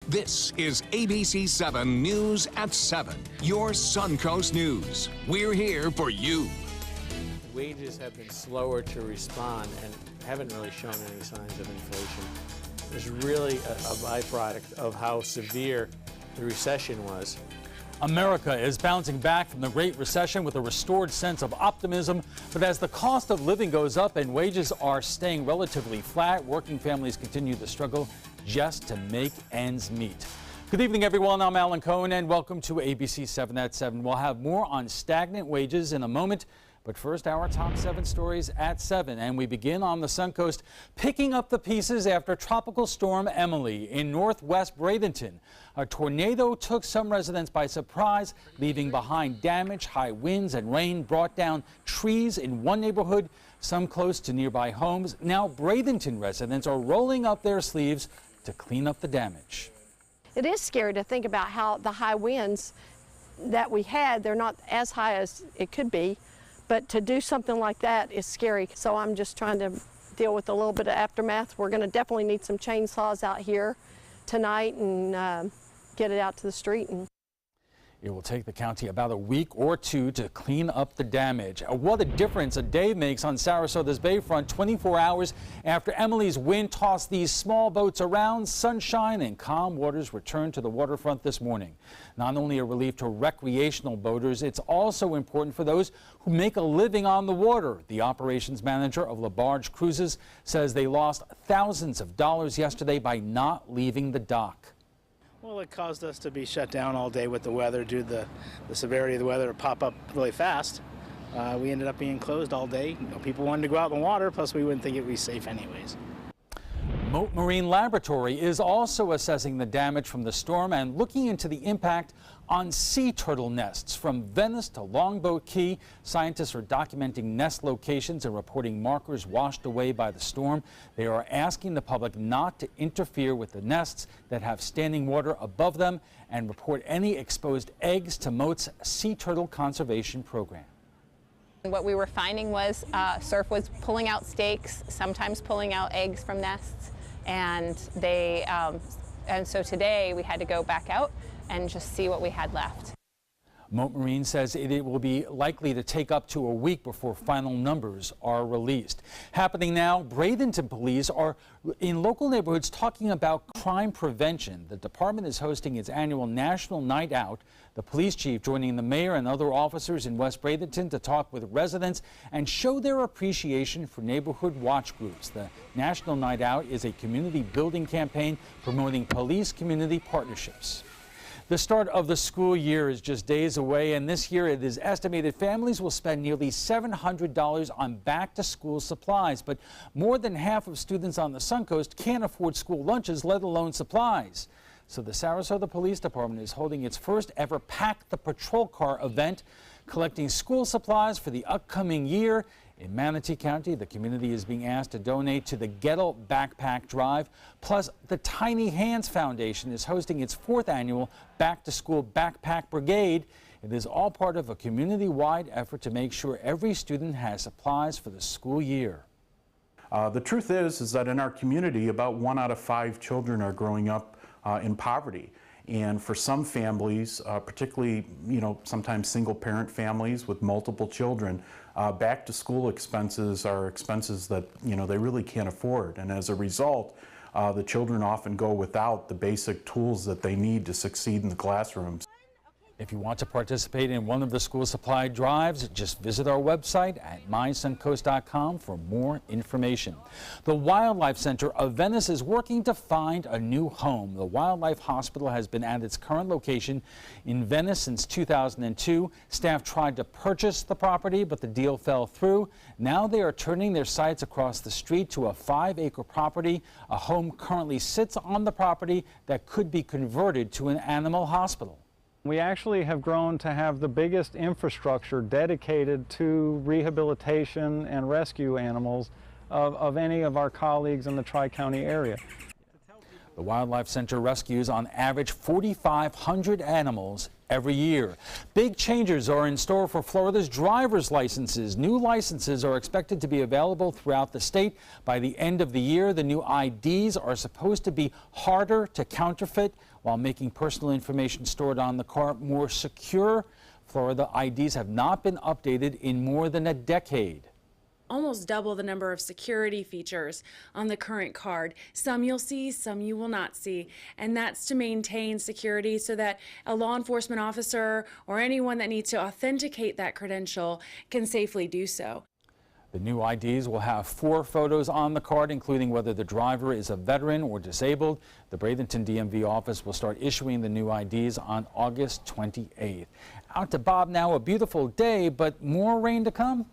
This is ABC7 News at 7, your Suncoast News. We're here for you. Wages have been slower to respond and haven't really shown any signs of inflation. It's really a byproduct of how severe the recession was. America is bouncing back from the Great Recession with a restored sense of optimism. But as the cost of living goes up and wages are staying relatively flat, working families continue to struggle just to make ends meet. Good evening, everyone. I'm Alan Cohn, and welcome to ABC7 at 7. We'll have more on stagnant wages in a moment. But first, our top 7 stories at 7. And we begin on the Suncoast, picking up the pieces after Tropical Storm Emily in northwest Bradenton. A tornado took some residents by surprise, leaving behind damage. High winds and rain brought down trees in one neighborhood, some close to nearby homes. Now Bradenton residents are rolling up their sleeves to clean up the damage. It is scary to think about how the high winds that we had, they're not as high as it could be. But to do something like that is scary. So I'm just trying to deal with a little bit of aftermath. We're going to definitely need some chainsaws out here tonight and get it out to the street. It will take the county about a week or two to clean up the damage. What a difference a day makes on Sarasota's bayfront. 24 hours after Emily's wind tossed these small boats around, sunshine and calm waters returned to the waterfront this morning. Not only a relief to recreational boaters, it's also important for those who make a living on the water. The operations manager of LaBarge Cruises says they lost thousands of dollars yesterday by not leaving the dock. Well, it caused us to be shut down all day with the weather due to the severity of the weather to pop up really fast. We ended up being closed all day. People wanted to go out in the water, plus we wouldn't think it would be safe anyways. Mote Marine Laboratory is also assessing the damage from the storm and looking into the impact on sea turtle nests. From Venice to Longboat Key, scientists are documenting nest locations and reporting markers washed away by the storm. They are asking the public not to interfere with the nests that have standing water above them and report any exposed eggs to Mote's Sea Turtle Conservation Program. What we were finding was surf was pulling out stakes, sometimes pulling out eggs from nests, and so today we had to go back out and just see what we had left. Mote Marine says it will be likely to take up to a week before final numbers are released. Happening now, Bradenton police are in local neighborhoods talking about crime prevention. The department is hosting its annual National Night Out. The police chief joining the mayor and other officers in West Bradenton to talk with residents and show their appreciation for neighborhood watch groups. The National Night Out is a community building campaign promoting police-community partnerships. The start of the school year is just days away, and this year it is estimated families will spend nearly $700 on back-to-school supplies. But more than half of students on the Suncoast can't afford school lunches, let alone supplies. So the Sarasota Police Department is holding its first ever Pack the Patrol Car event, collecting school supplies for the upcoming year. In Manatee County, the community is being asked to donate to the Gettle Backpack Drive. Plus, the Tiny Hands Foundation is hosting its 4th annual Back to School Backpack Brigade. It is all part of a community-wide effort to make sure every student has supplies for the school year. The truth is that in our community, about 1 out of 5 children are growing up in poverty. And for some families, particularly, sometimes single-parent families with multiple children, back-to-school expenses are expenses that, they really can't afford. And as a result, the children often go without the basic tools that they need to succeed in the classrooms. If you want to participate in one of the school supply drives, just visit our website at mysuncoast.com for more information. The Wildlife Center of Venice is working to find a new home. The Wildlife Hospital has been at its current location in Venice since 2002. Staff tried to purchase the property, but the deal fell through. Now they are turning their sights across the street to a 5-acre property. A home currently sits on the property that could be converted to an animal hospital. We actually have grown to have the biggest infrastructure dedicated to rehabilitation and rescue animals of any of our colleagues in the Tri-County area. The Wildlife Center rescues on average 4,500 animals every year. Big changes are in store for Florida's driver's licenses. New licenses are expected to be available throughout the state by the end of the year. The new IDs are supposed to be harder to counterfeit while making personal information stored on the car more secure. Florida IDs have not been updated in more than a decade. Almost double the number of security features on the current card. Some you'll see, some you will not see. And that's to maintain security so that a law enforcement officer or anyone that needs to authenticate that credential can safely do so. The new IDs will have 4 photos on the card, including whether the driver is a veteran or disabled. The Bradenton DMV office will start issuing the new IDs on August 28th. Out to Bob now. A beautiful day, but more rain to come?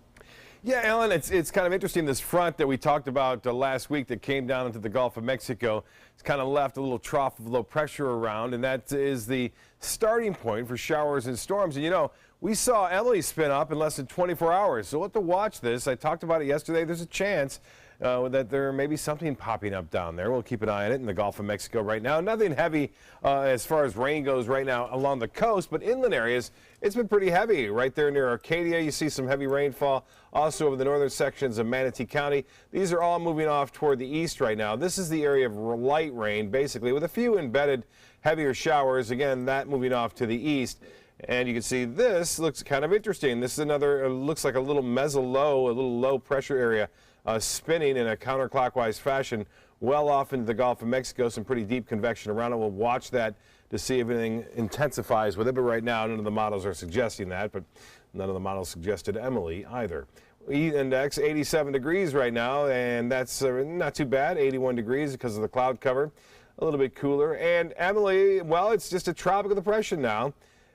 Yeah, Alan, it's kind of interesting, this front that we talked about last week that came down into the Gulf of Mexico. It's kind of left a little trough of low pressure around, and that is the starting point for showers and storms. And you know, we saw Emily spin up in less than 24 hours, so we'll have to watch this. I talked about it yesterday. There's a chance that there may be something popping up down there. We'll keep an eye on it in the Gulf of Mexico right now. Nothing heavy as far as rain goes right now along the coast, but inland areas, it's been pretty heavy. Right there near Arcadia, you see some heavy rainfall. Also over the northern sections of Manatee County. These are all moving off toward the east right now. This is the area of light rain, basically, with a few embedded heavier showers. Again, that moving off to the east. And you can see this looks kind of interesting. This is another, looks like a little meso-low, a little low pressure area spinning in a counterclockwise fashion well off into the Gulf of Mexico. Some pretty deep convection around it. We'll watch that to see if anything intensifies with it. But right now, none of the models are suggesting that, but none of the models suggested Emily either. Heat index 87 degrees right now, and that's not too bad. 81 degrees because of the cloud cover. A little bit cooler. And Emily, well, it's just a tropical depression now,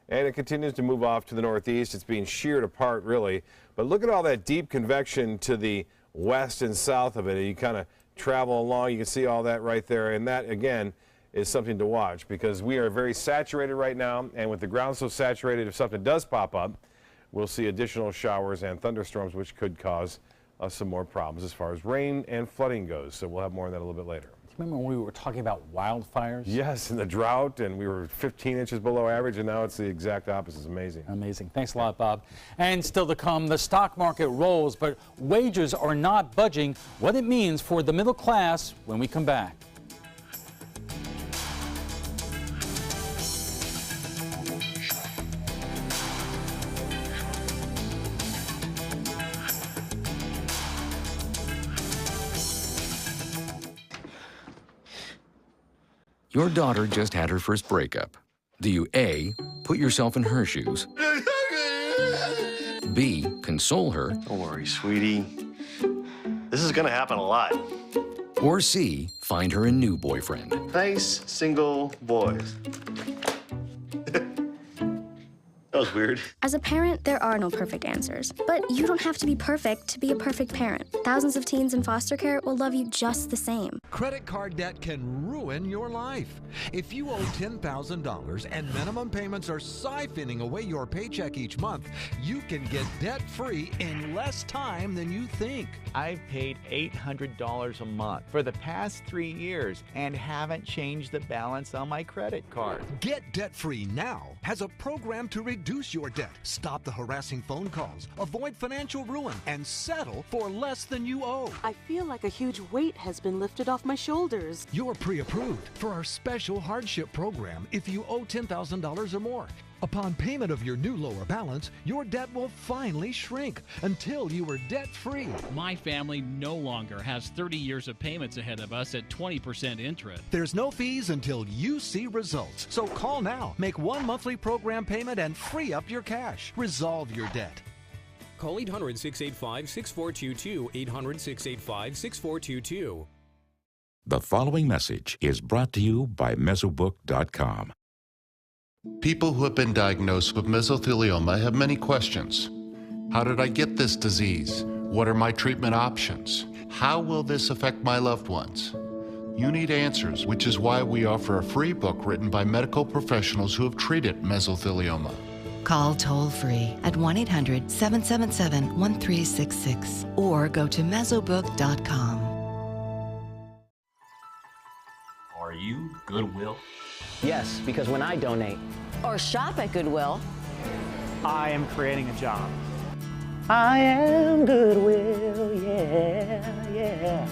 and it continues to move off to the northeast. It's being sheared apart, really. But look at all that deep convection to the west and south of it. And you kind of travel along, you can see all that right there. And that, again, is something to watch because we are very saturated right now. And with the ground so saturated, if something does pop up, we'll see additional showers and thunderstorms, which could cause some more problems as far as rain and flooding goes. So we'll have more on that a little bit later. Remember when we were talking about wildfires? Yes, and the drought, and we were 15 inches below average, and now it's the exact opposite. It's amazing. Amazing. Thanks a lot, Bob. And still to come, the stock market rolls, but wages are not budging. What it means for the middle class when we come back. Your daughter just had her first breakup. Do you A, put yourself in her shoes? B, console her? Don't worry, sweetie. This is gonna happen a lot. Or C, find her a new boyfriend? Nice, single boys. That was weird. As a parent, there are no perfect answers. But you don't have to be perfect to be a perfect parent. Thousands of teens in foster care will love you just the same. Credit card debt can ruin your life. If you owe $10,000 and minimum payments are siphoning away your paycheck each month, you can get debt-free in less time than you think. I've paid $800 a month for the past 3 years and haven't changed the balance on my credit card. Get debt-free now has a program to reduce your debt, stop the harassing phone calls, avoid financial ruin, and settle for less than you owe. I feel like a huge weight has been lifted off my shoulders. You're pre-approved for our special hardship program if you owe $10,000 or more. Upon payment of your new lower balance, your debt will finally shrink until you are debt-free. My family no longer has 30 years of payments ahead of us at 20% interest. There's no fees until you see results. So call now, make one monthly program payment, and free up your cash. Resolve your debt. Call 800-685-6422, 800-685-6422. The following message is brought to you by Mesobook.com. People who have been diagnosed with mesothelioma have many questions. How did I get this disease? What are my treatment options? How will this affect my loved ones? You need answers, which is why we offer a free book written by medical professionals who have treated mesothelioma. Call toll-free at 1-800-777-1366 or go to Mesobook.com. Are you you Goodwill? Yes, because when I donate or shop at Goodwill, I am creating a job. I am Goodwill, yeah.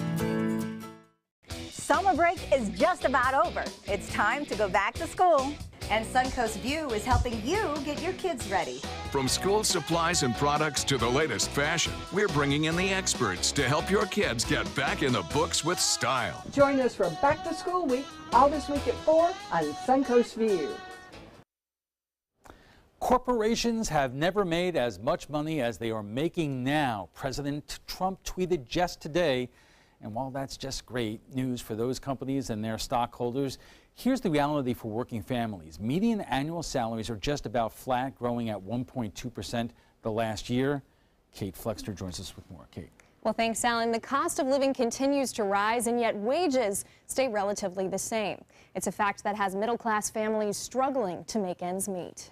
Summer break is just about over. It's time to go back to school. And Suncoast View is helping you get your kids ready. From school supplies and products to the latest fashion, we're bringing in the experts to help your kids get back in the books with style. Join us for Back to School Week, all this week at 4 on Suncoast View. Corporations have never made as much money as they are making now. President Trump tweeted just today, and while that's just great news for those companies and their stockholders, here's the reality for working families. Median annual salaries are just about flat, growing at 1.2% the last year. Kate Flexner joins us with more. Kate. Well, thanks, Alan. The cost of living continues to rise, and yet wages stay relatively the same. It's a fact that has middle-class families struggling to make ends meet.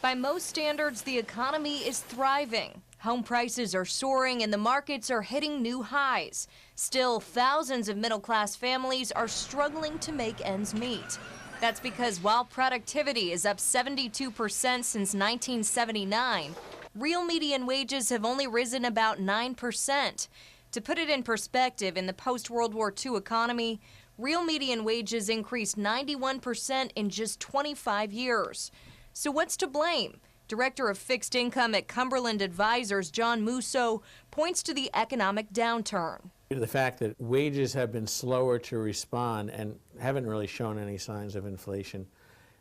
By most standards, the economy is thriving. Home prices are soaring and the markets are hitting new highs. Still, thousands of middle-class families are struggling to make ends meet. That's because while productivity is up 72% since 1979, real median wages have only risen about 9%. To put it in perspective, in the post-World War II economy, real median wages increased 91% in just 25 years. So what's to blame? Director of Fixed Income at Cumberland Advisors, John Musso, points to the economic downturn. The fact that wages have been slower to respond and haven't really shown any signs of inflation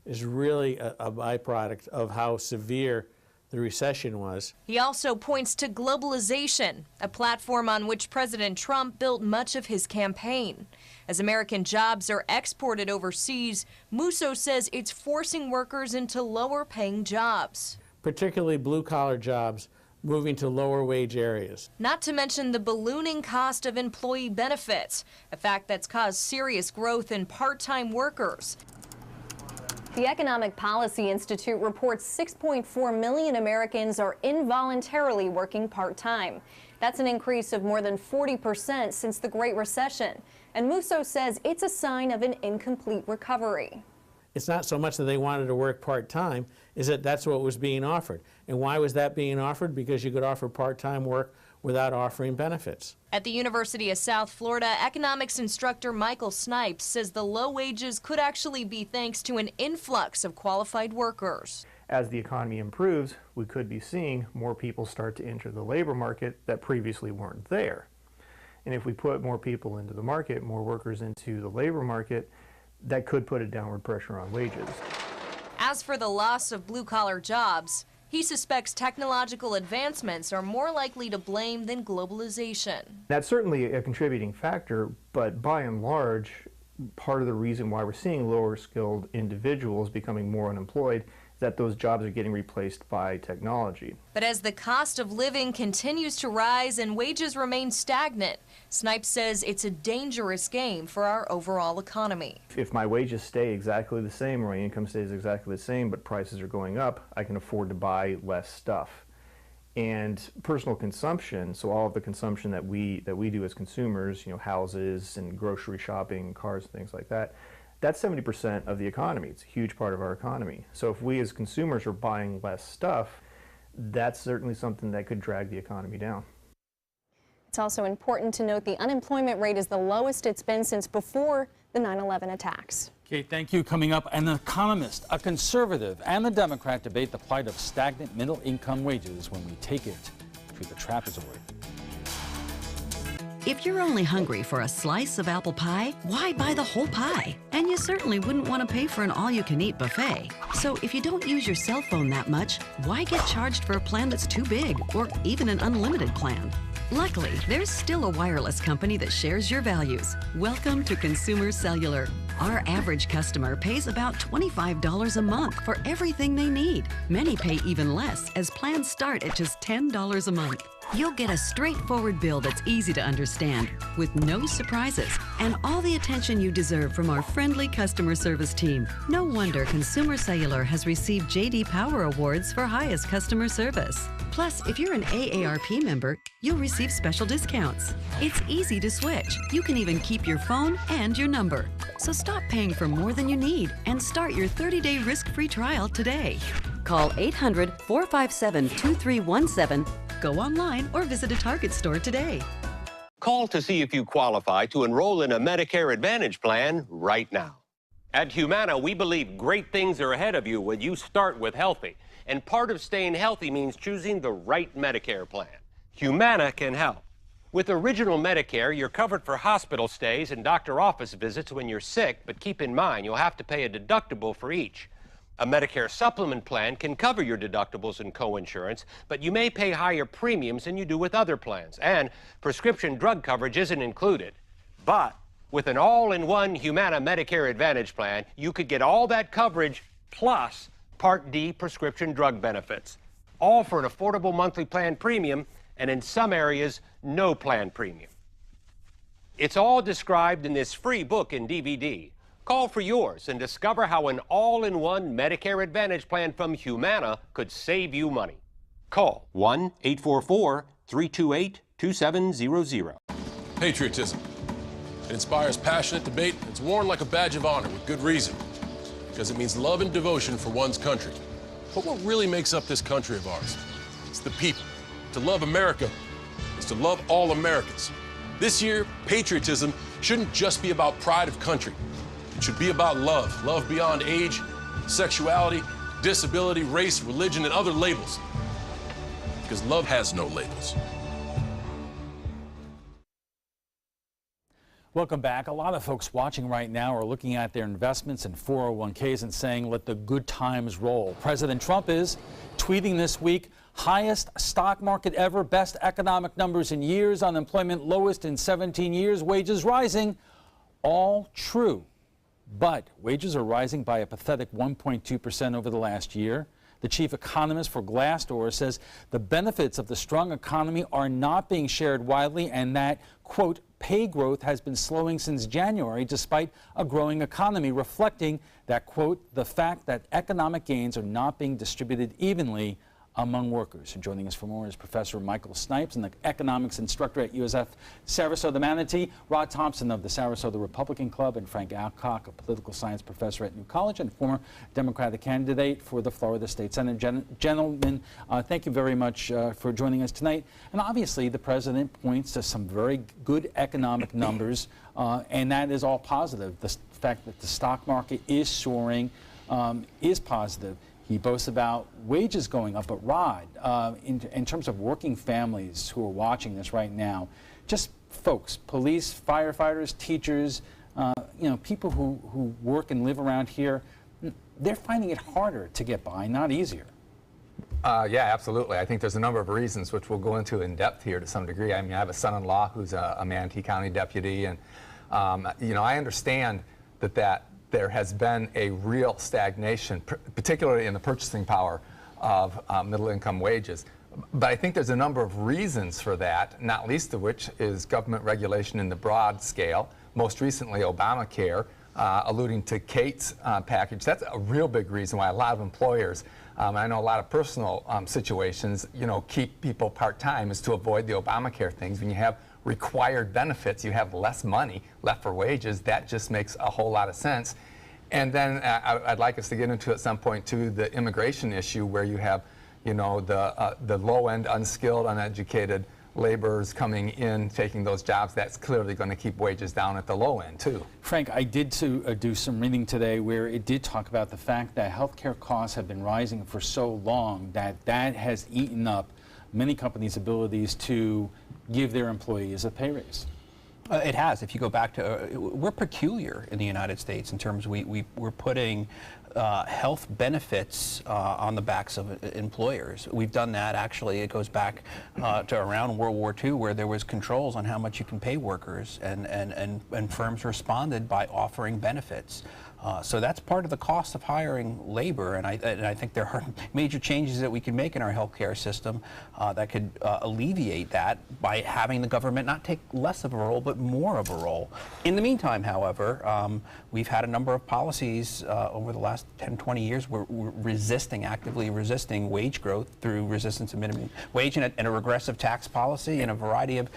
is really a byproduct of how severe the recession was. He also points to globalization, a platform on which President Trump built much of his campaign. As American jobs are exported overseas, Musso says it's forcing workers into lower-paying jobs. Particularly blue-collar jobs moving to lower-wage areas. Not to mention the ballooning cost of employee benefits, a fact that's caused serious growth in part-time workers. The Economic Policy Institute reports 6.4 million Americans are involuntarily working part-time. That's an increase of more than 40% since the Great Recession. And Musso says it's a sign of an incomplete recovery. It's not so much that they wanted to work part-time, is that that's what was being offered. And why was that being offered? Because you could offer part-time work without offering benefits. At the University of South Florida, economics instructor Michael Snipes says the low wages could actually be thanks to an influx of qualified workers. As the economy improves, we could be seeing more people start to enter the labor market that previously weren't there. And if we put more people into the market, more workers into the labor market, that could put a downward pressure on wages. As for the loss of blue-collar jobs, he suspects technological advancements are more likely to blame than globalization. That's certainly a contributing factor, but by and large, part of the reason why we're seeing lower skilled individuals becoming more unemployed is that those jobs are getting replaced by technology. But as the cost of living continues to rise and wages remain stagnant, Snipes says it's a dangerous game for our overall economy. If my wages stay exactly the same or my income stays exactly the same but prices are going up, I can afford to buy less stuff. And personal consumption, so all of the consumption that we do as consumers, houses and grocery shopping, cars, things like that, that's 70% of the economy. It's a huge part of our economy. So if we as consumers are buying less stuff, that's certainly something that could drag the economy down. It's also important to note the unemployment rate is the lowest it's been since before the 9/11 attacks. Kate, thank you. Coming up, an economist, a conservative, and the Democrat debate the plight of stagnant middle-income wages when we take it to the trapezoid. If you're only hungry for a slice of apple pie, why buy the whole pie? And you certainly wouldn't want to pay for an all-you-can-eat buffet. So if you don't use your cell phone that much, why get charged for a plan that's too big or even an unlimited plan? Luckily, there's still a wireless company that shares your values. Welcome to Consumer Cellular. Our average customer pays about $25 a month for everything they need. Many pay even less, as plans start at just $10 a month. You'll get a straightforward bill that's easy to understand, with no surprises, and all the attention you deserve from our friendly customer service team. No wonder Consumer Cellular has received J.D. Power Awards for highest customer service. Plus, if you're an AARP member, you'll receive special discounts. It's easy to switch. You can even keep your phone and your number. So stop paying for more than you need and start your 30-day risk-free trial today. Call 800-457-2317. Go online or visit a Target store today. Call to see if you qualify to enroll in a Medicare Advantage plan right now. At Humana, we believe great things are ahead of you when you start with healthy. And part of staying healthy means choosing the right Medicare plan. Humana can help. With Original Medicare, you're covered for hospital stays and doctor office visits when you're sick, but keep in mind you'll have to pay a deductible for each. A Medicare supplement plan can cover your deductibles and co-insurance, but you may pay higher premiums than you do with other plans, and prescription drug coverage isn't included. But with an all-in-one Humana Medicare Advantage plan, you could get all that coverage plus Part D prescription drug benefits, all for an affordable monthly plan premium, and in some areas, no plan premium. It's all described in this free book and DVD. Call for yours and discover how an all-in-one Medicare Advantage plan from Humana could save you money. Call 1-844-328-2700. Patriotism. It inspires passionate debate. It's worn like a badge of honor with good reason, because it means love and devotion for one's country. But what really makes up this country of ours? It's the people. To love America is to love all Americans. This year, patriotism shouldn't just be about pride of country. It should be about love. Love beyond age, sexuality, disability, race, religion, and other labels. Because love has no labels. Welcome back. A lot of folks watching right now are looking at their investments in 401ks and saying, let the good times roll. President Trump is tweeting this week, highest stock market ever, best economic numbers in years, unemployment lowest in 17 years, wages rising. All true. But wages are rising by a pathetic 1.2% over the last year. The chief economist for Glassdoor says the benefits of the strong economy are not being shared widely, and that, quote, pay growth has been slowing since January despite a growing economy, reflecting that, quote, the fact that economic gains are not being distributed evenly among workers. And joining us for more is Professor Michael Snipes, an economics instructor at USF Sarasota Manatee, Rod Thompson of the Sarasota Republican Club, and Frank Alcock, a political science professor at New College and former Democratic candidate for the Florida State Senate. Gentlemen, thank you very much for joining us tonight. And obviously, the president points to some very good economic numbers, and that is all positive. The fact that the stock market is soaring is positive. He boasts about wages going up, but Rod, in terms of working families who are watching this right now, just folks, police, firefighters, teachers, people who work and live around here, they're finding it harder to get by, not easier. Yeah, absolutely. I think there's a number of reasons, which we'll go into in depth here to some degree. I mean, I have a son-in-law who's a Manatee County deputy, and I understand that there has been a real stagnation, particularly in the purchasing power of middle-income wages. But I think there's a number of reasons for that, not least of which is government regulation in the broad scale. Most recently, Obamacare, alluding to Kate's package. That's a real big reason why a lot of employers, I know a lot of personal situations, keep people part-time is to avoid the Obamacare things. When you have required benefits, you have less money left for wages. That just makes a whole lot of sense. And then I'd like us to get into at some point too the immigration issue, where you have, the low-end, unskilled, uneducated laborers coming in, taking those jobs. That's clearly going to keep wages down at the low end too. Frank, I did do some reading today where it did talk about the fact that healthcare costs have been rising for so long that has eaten up many companies' abilities to give their employees a pay raise. It has. If you go back to, we're peculiar in the United States in terms we're putting health benefits on the backs of employers. We've done that, actually, it goes back to around World War II, where there was controls on how much you can pay workers, and firms responded by offering benefits. So that's part of the cost of hiring labor, and I think there are major changes that we can make in our healthcare system that could alleviate that by having the government not take less of a role, but more of a role. In the meantime, however, we've had a number of policies over the last 10, 20 years where we're actively resisting wage growth through resistance to minimum wage and a regressive tax policy and a variety of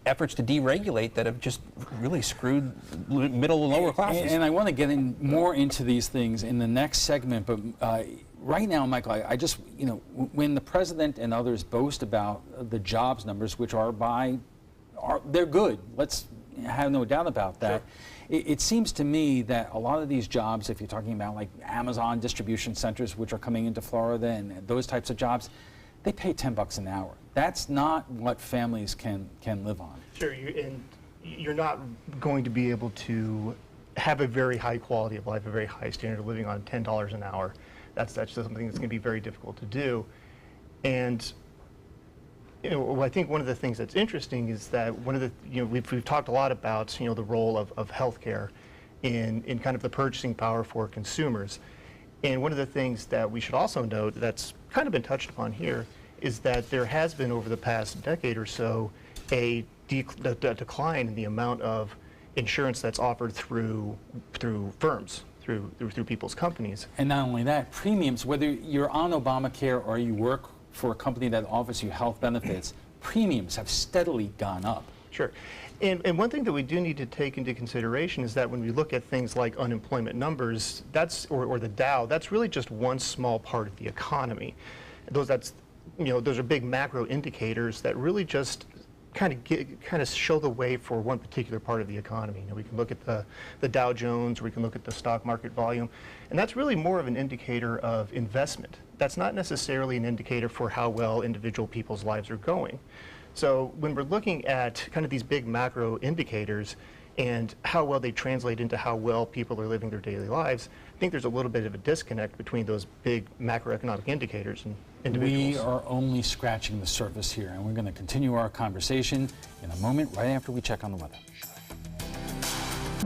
efforts to deregulate that have just really screwed middle and lower classes. And I want to get more into these things in the next segment, but right now, Michael, I just, when the president and others boast about the jobs numbers, which they're good, let's have no doubt about that. Sure. It seems to me that a lot of these jobs, if you're talking about like Amazon distribution centers, which are coming into Florida and those types of jobs, they pay $10 an hour. That's not what families can live on. Sure, and you're not going to be able to have a very high quality of life, a very high standard of living on $10 an hour. That's just something that's going to be very difficult to do. And I think one of the things that's interesting is that we've talked a lot about the role of healthcare in kind of the purchasing power for consumers. And one of the things that we should also note that's kind of been touched upon here is that there has been over the past decade or so a decline in the amount of insurance that's offered through firms, through people's companies. And not only that, premiums, whether you're on Obamacare or you work for a company that offers you health benefits, premiums have steadily gone up. Sure. And one thing that we do need to take into consideration is that when we look at things like unemployment numbers, or the Dow, that's really just one small part of the economy. Those are big macro indicators that really just kind of show the way for one particular part of the economy. We can look at the Dow Jones, or we can look at the stock market volume, and that's really more of an indicator of investment. That's not necessarily an indicator for how well individual people's lives are going. So when we're looking at kind of these big macro indicators and how well they translate into how well people are living their daily lives, I think there's a little bit of a disconnect between those big macroeconomic indicators and individuals. We are only scratching the surface here, and we're going to continue our conversation in a moment, right after we check on the weather.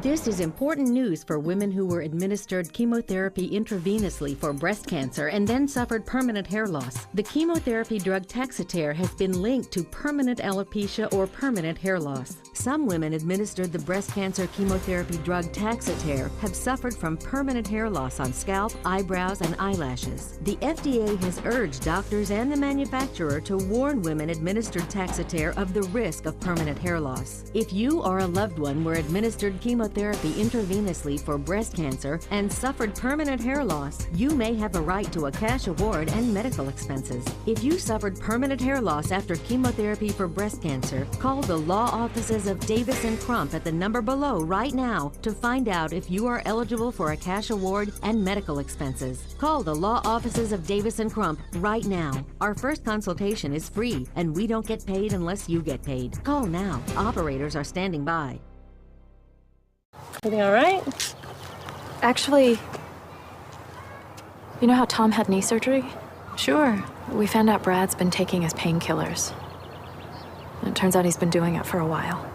This is important news for women who were administered chemotherapy intravenously for breast cancer and then suffered permanent hair loss. The chemotherapy drug Taxotere has been linked to permanent alopecia or permanent hair loss. Some women administered the breast cancer chemotherapy drug Taxotere have suffered from permanent hair loss on scalp, eyebrows, and eyelashes. The FDA has urged doctors and the manufacturer to warn women administered Taxotere of the risk of permanent hair loss. If you or a loved one were administered chemotherapy intravenously for breast cancer and suffered permanent hair loss, you may have a right to a cash award and medical expenses. If you suffered permanent hair loss after chemotherapy for breast cancer, call the law offices of Davis & Crump at the number below right now to find out if you are eligible for a cash award and medical expenses. Call the law offices of Davis & Crump right now. Our first consultation is free, and we don't get paid unless you get paid. Call now. Operators are standing by. Everything all right? Actually, you know how Tom had knee surgery? Sure. We found out Brad's been taking his painkillers. And it turns out he's been doing it for a while.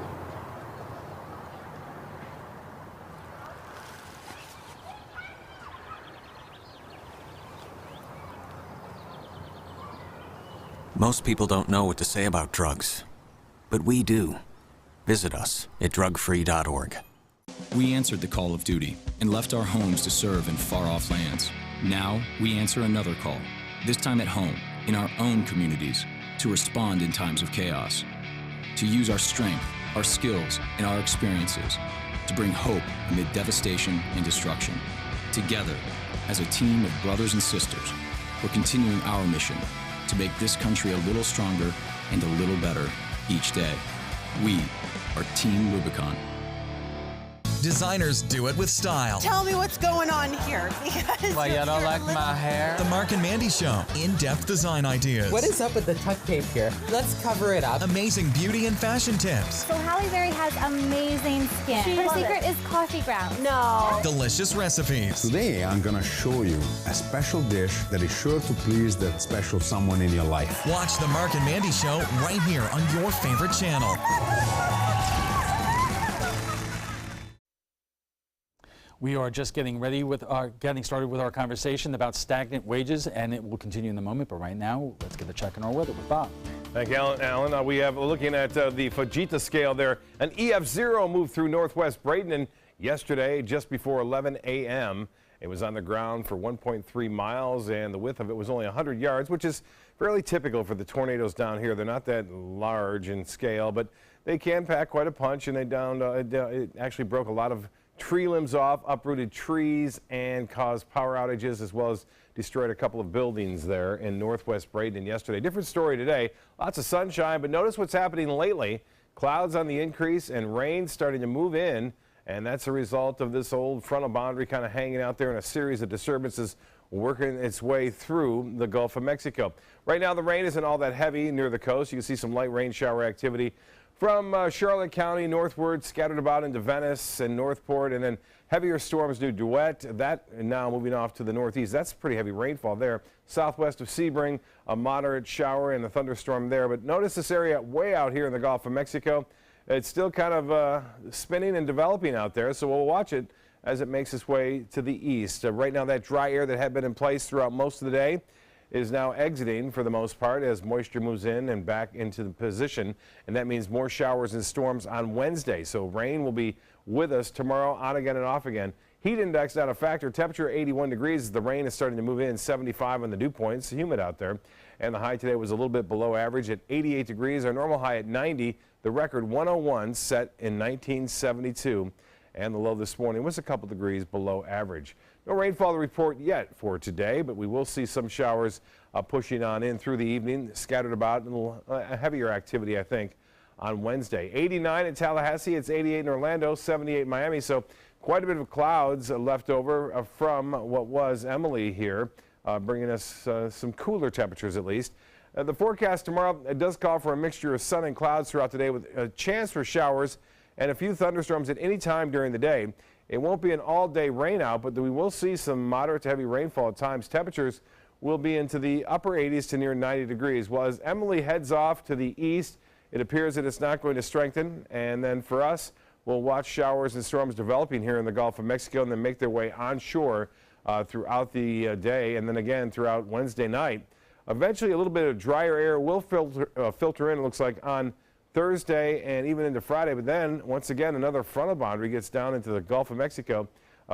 Most people don't know what to say about drugs, but we do. Visit us at drugfree.org. We answered the call of duty and left our homes to serve in far-off lands. Now, we answer another call, this time at home, in our own communities, to respond in times of chaos, to use our strength, our skills, and our experiences to bring hope amid devastation and destruction. Together, as a team of brothers and sisters, we're continuing our mission to make this country a little stronger and a little better each day. We are Team Rubicon. Designers do it with style. Tell me what's going on here, because Why, you don't like my hair? The Mark and Mandy Show. In-depth design ideas. What is up with the tuck tape here? Let's cover it up. Amazing beauty and fashion tips. So Halle Berry has amazing skin. Her secret is coffee grounds. No. Delicious recipes. Today, I'm gonna show you a special dish that is sure to please that special someone in your life. Watch the Mark and Mandy Show right here on your favorite channel. We are just getting started with our conversation about stagnant wages, and it will continue in a moment. But right now, let's get a check on our weather with Bob. Thank you, Alan. We have looking at the Fujita scale there. An EF0 moved through northwest Bradenton yesterday just before 11 a.m. It was on the ground for 1.3 miles, and the width of it was only 100 yards, which is fairly typical for the tornadoes down here. They're not that large in scale, but they can pack quite a punch, and it actually broke a lot of tree limbs off, uprooted trees, and caused power outages, as well as destroyed a couple of buildings there in northwest Bradenton yesterday. Different story today. Lots of sunshine, but notice what's happening lately. Clouds on the increase and rain starting to move in, and that's a result of this old frontal boundary kind of hanging out there in a series of disturbances working its way through the Gulf of Mexico. Right now, the rain isn't all that heavy near the coast. You can see some light rain shower activity from Charlotte County northward, scattered about into Venice and Northport, and then heavier storms near DeWitt. That now moving off to the northeast. That's pretty heavy rainfall there. Southwest of Sebring, a moderate shower and a thunderstorm there. But notice this area way out here in the Gulf of Mexico. It's still kind of spinning and developing out there, so we'll watch it as it makes its way to the east. Right now, that dry air that had been in place throughout most of the day is now exiting for the most part as moisture moves in and back into the position, and that means more showers and storms on Wednesday. So rain will be with us tomorrow, on again and off again. Heat index not a factor. Temperature 81 degrees. The rain is starting to move in. 75 on the dew points. Humid out there, and the high today was a little bit below average at 88 degrees. Our normal high at 90. The record 101 set in 1972, and the low this morning was a couple degrees below average. No rainfall to report yet for today, but we will see some showers pushing on in through the evening, scattered about, and a little heavier activity, I think, on Wednesday. 89 in Tallahassee, it's 88 in Orlando, 78 in Miami, so quite a bit of clouds left over from what was Emily here, bringing us some cooler temperatures at least. The forecast tomorrow, it does call for a mixture of sun and clouds throughout the day with a chance for showers and a few thunderstorms at any time during the day. It won't be an all-day rain out, but we will see some moderate to heavy rainfall at times. Temperatures will be into the upper 80s to near 90 degrees. Well, as Emily heads off to the east, it appears that it's not going to strengthen. And then for us, we'll watch showers and storms developing here in the Gulf of Mexico and then make their way onshore throughout the day and then again throughout Wednesday night. Eventually, a little bit of drier air will filter in, it looks like, on Thursday and even into Friday, but then once again another frontal boundary gets down into the Gulf of Mexico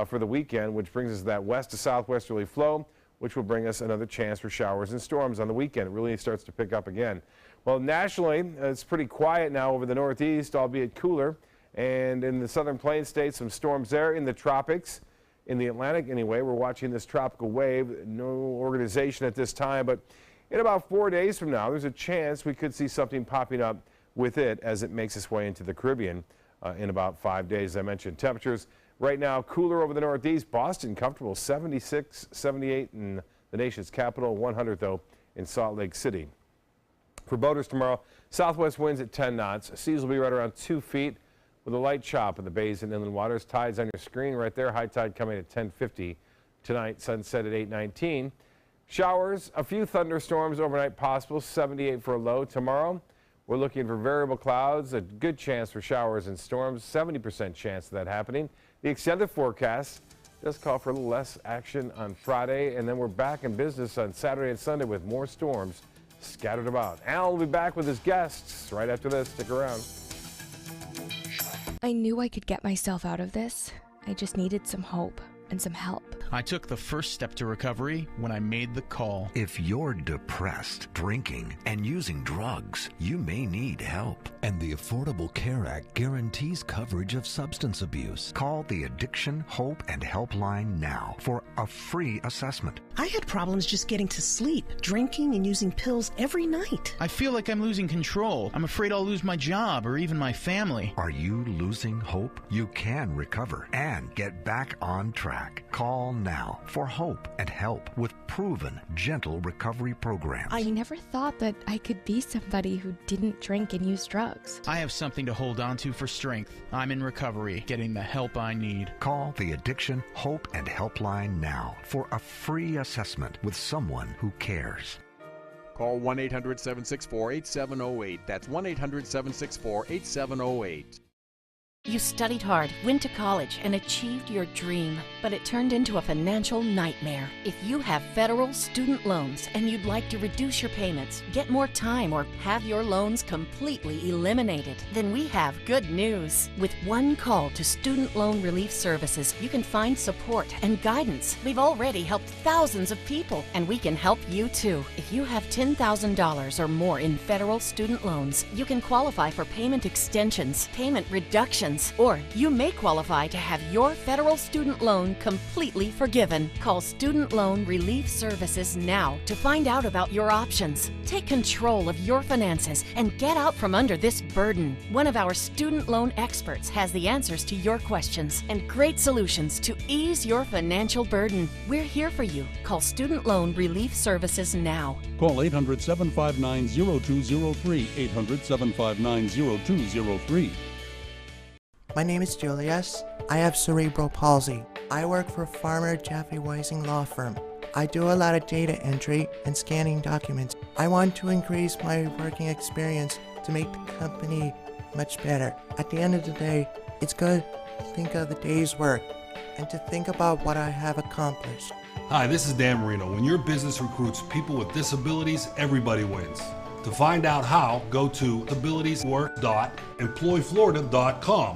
for the weekend, which brings us that west to southwesterly flow, which will bring us another chance for showers and storms on the weekend. It really starts to pick up again. Well, nationally, it's pretty quiet now over the northeast, albeit cooler, and in the southern plains states, some storms there. In the tropics, in the Atlantic anyway, we're watching this tropical wave. No organization at this time, but in about 4 days from now, there's a chance we could see something popping up with it as it makes its way into the Caribbean in about 5 days. As I mentioned, temperatures right now cooler over the northeast. Boston comfortable, 76, 78 in the nation's capital, 100 though in Salt Lake City. For boaters tomorrow, southwest winds at 10 knots. Seas will be right around 2 feet with a light chop in the bays and inland waters. Tides on your screen right there. High tide coming at 10:50 tonight. Sunset at 8:19. Showers, a few thunderstorms overnight possible. 78 for a low tomorrow. We're looking for variable clouds, a good chance for showers and storms, 70% chance of that happening. The extended forecast does call for a little less action on Friday, and then we're back in business on Saturday and Sunday with more storms scattered about. Al will be back with his guests right after this. Stick around. I knew I could get myself out of this. I just needed some hope and some help. I took the first step to recovery when I made the call. If you're depressed, drinking, and using drugs, you may need help. And the Affordable Care Act guarantees coverage of substance abuse. Call the Addiction, Hope, and Helpline now for a free assessment. I had problems just getting to sleep, drinking and using pills every night. I feel like I'm losing control. I'm afraid I'll lose my job or even my family. Are you losing hope? You can recover and get back on track. Call now for hope and help with proven, gentle recovery programs. I never thought that I could be somebody who didn't drink and use drugs. I have something to hold on to for strength. I'm in recovery, getting the help I need. Call the Addiction, Hope, and Helpline now for a free assessment with someone who cares. Call 1-800-764-8708. That's 1-800-764-8708. You studied hard, went to college, and achieved your dream, but it turned into a financial nightmare. If you have federal student loans and you'd like to reduce your payments, get more time, or have your loans completely eliminated, then we have good news. With one call to Student Loan Relief Services, you can find support and guidance. We've already helped thousands of people, and we can help you too. If you have $10,000 or more in federal student loans, you can qualify for payment extensions, payment reductions, or you may qualify to have your federal student loan completely forgiven. Call Student Loan Relief Services now to find out about your options. Take control of your finances and get out from under this burden. One of our student loan experts has the answers to your questions and great solutions to ease your financial burden. We're here for you. Call Student Loan Relief Services now. Call 800-759-0203, 800-759-0203. My name is Julius. I have cerebral palsy. I work for Farmer Jeffrey Weising Law Firm. I do a lot of data entry and scanning documents. I want to increase my working experience to make the company much better. At the end of the day, it's good to think of the day's work and to think about what I have accomplished. Hi, this is Dan Marino. When your business recruits people with disabilities, everybody wins. To find out how, go to abilitieswork.employflorida.com.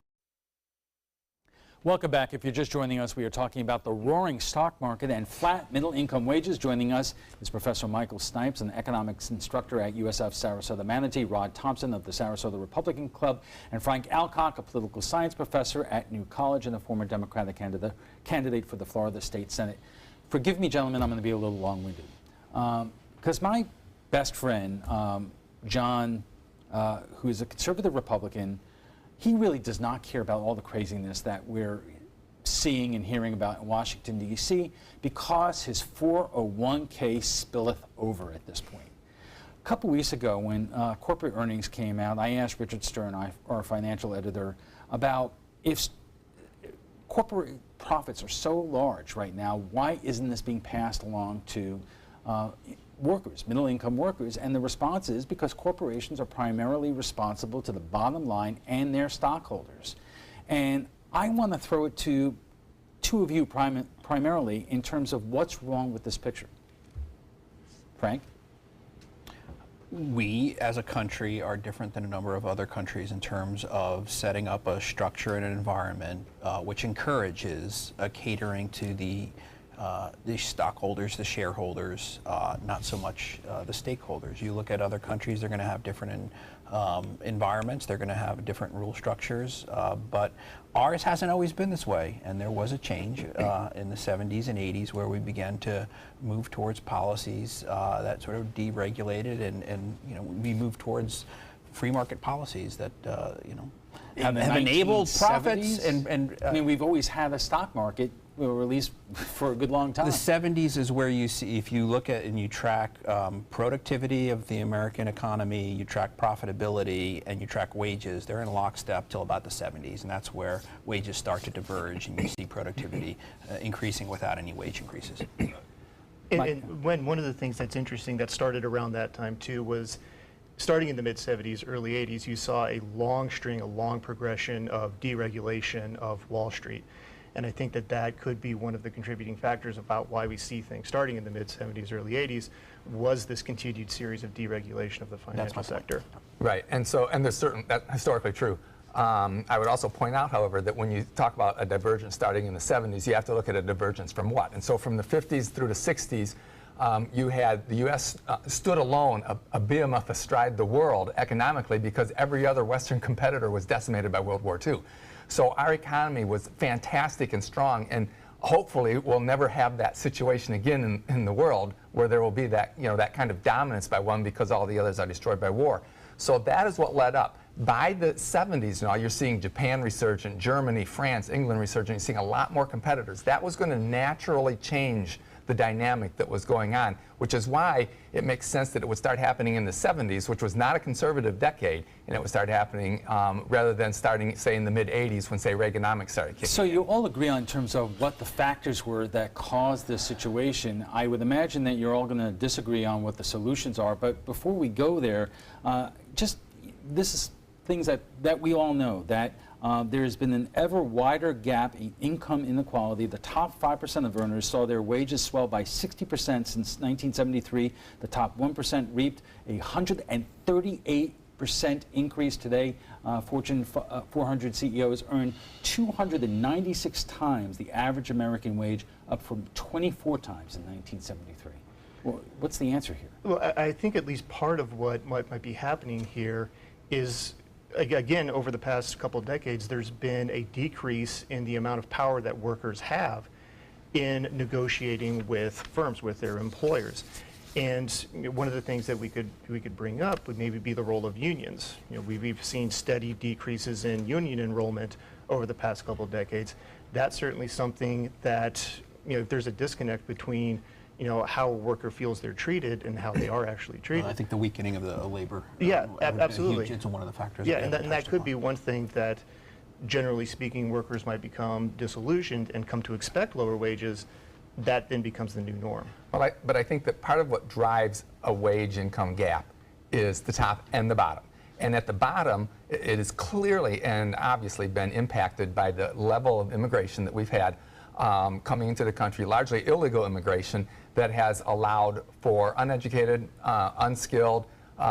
Welcome back. If you're just joining us, we are talking about the roaring stock market and flat middle-income wages. Joining us is Professor Michael Snipes, an economics instructor at USF Sarasota Manatee, Rod Thompson of the Sarasota Republican Club, and Frank Alcock, a political science professor at New College and a former Democratic candidate for the Florida State Senate. Forgive me, gentlemen, I'm going to be a little long-winded. Because my best friend, John, who is a conservative Republican, he really does not care about all the craziness that we're seeing and hearing about in Washington, D.C., because his 401k spilleth over at this point. A couple weeks ago, when corporate earnings came out, I asked Richard Stern, our financial editor, about if corporate profits are so large right now, why isn't this being passed along to workers, middle-income workers? And the response is because corporations are primarily responsible to the bottom line and their stockholders. And I want to throw it to two of you primarily in terms of what's wrong with this picture. Frank? We, as a country, are different than a number of other countries in terms of setting up a structure and an environment which encourages a catering to the stockholders, the shareholders, not so much the stakeholders. You look at other countries, they're going to have different environments, they're going to have different rule structures, but ours hasn't always been this way, and there was a change in the 70s and 80s where we began to move towards policies that sort of deregulated, and you know, we moved towards free market policies that have enabled profits. And I mean, we've always had a stock market, or at least for a good long time. The 70s is where you see, if you look at and you track productivity of the American economy, you track profitability, and you track wages, they're in lockstep till about the 70s, and that's where wages start to diverge, and you see productivity increasing without any wage increases. And when one of the things that's interesting that started around that time too was, starting in the mid-70s, early 80s, you saw a long progression of deregulation of Wall Street. And I think that that could be one of the contributing factors about why we see things starting in the mid-70s, early 80s, was this continued series of deregulation of the financial sector. Right, and there's certain, that's historically true. I would also point out, however, that when you talk about a divergence starting in the 70s, you have to look at a divergence from what? And so from the 50s through the 60s, you had the U.S. Stood alone, a behemoth astride the world economically, because every other Western competitor was decimated by World War II. So our economy was fantastic and strong, and hopefully we'll never have that situation again in the world where there will be that, that kind of dominance by one because all the others are destroyed by war. So that is what led up. By the 70s now, you're seeing Japan resurgent, Germany, France, England resurgent. You're seeing a lot more competitors. That was going to naturally change the dynamic that was going on, which is why it makes sense that it would start happening in the 70s, which was not a conservative decade, and it would start happening rather than starting, say, in the mid-80s when, say, Reaganomics started kicking in. So you all agree on in terms of what the factors were that caused this situation. I would imagine that you're all going to disagree on what the solutions are, but before we go there, this is things that we all know, that There has been an ever wider gap in income inequality. The top 5% of earners saw their wages swell by 60% since 1973. The top 1% reaped a 138% increase today. Fortune 400 CEOs earn 296 times the average American wage, up from 24 times in 1973. Well, what's the answer here? Well, I think at least part of what might be happening here is, again, over the past couple of decades, there's been a decrease in the amount of power that workers have in negotiating with firms, with their employers. And one of the things that we could bring up would maybe be the role of unions. We've seen steady decreases in union enrollment over the past couple of decades. That's certainly something that, if there's a disconnect between how a worker feels they're treated and how they are actually treated. I think the weakening of the labor. Yeah, absolutely. It's one of the factors. Yeah, and that could be one thing that, generally speaking, workers might become disillusioned and come to expect lower wages. That then becomes the new norm. Well, but I think that part of what drives a wage income gap is the top and the bottom. And at the bottom, it has clearly and obviously been impacted by the level of immigration that we've had coming into the country, largely illegal immigration, that has allowed for uneducated, unskilled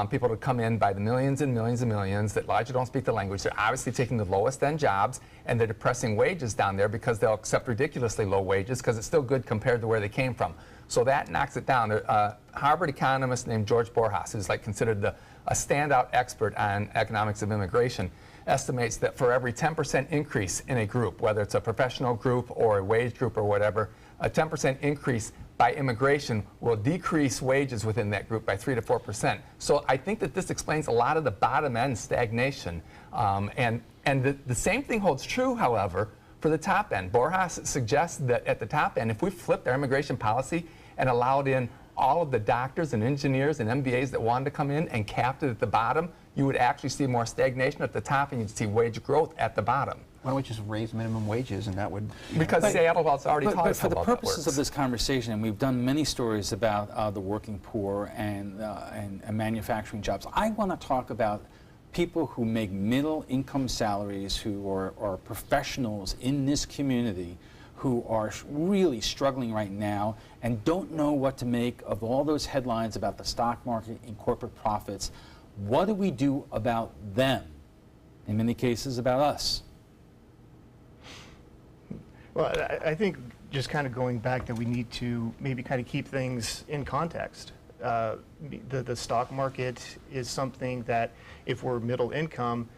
people to come in by the millions and millions and millions that largely don't speak the language. They're obviously taking the lowest end jobs, and they're depressing wages down there because they'll accept ridiculously low wages because it's still good compared to where they came from. So that knocks it down. A Harvard economist named George Borjas, who's considered a standout expert on economics of immigration, estimates that for every 10% increase in a group, whether it's a professional group or a wage group or whatever, a 10% increase by immigration will decrease wages within that group by 3 to 4%. So I think that this explains a lot of the bottom end stagnation. And the same thing holds true, however, for the top end. Borjas suggests that at the top end, if we flipped our immigration policy and allowed in all of the doctors and engineers and MBAs that wanted to come in and capped it at the bottom, you would actually see more stagnation at the top and you'd see wage growth at the bottom. Why don't we just raise minimum wages and that would... Because Seattle has already taught us how But for the well that purposes works. of this conversation, and we've done many stories about the working poor and manufacturing jobs, I want to talk about people who make middle income salaries, who are professionals in this community, who are really struggling right now and don't know what to make of all those headlines about the stock market and corporate profits. What do we do about them? In many cases, about us. Well, I think just kind of going back that we need to maybe kind of keep things in context. The stock market is something that if we're middle income,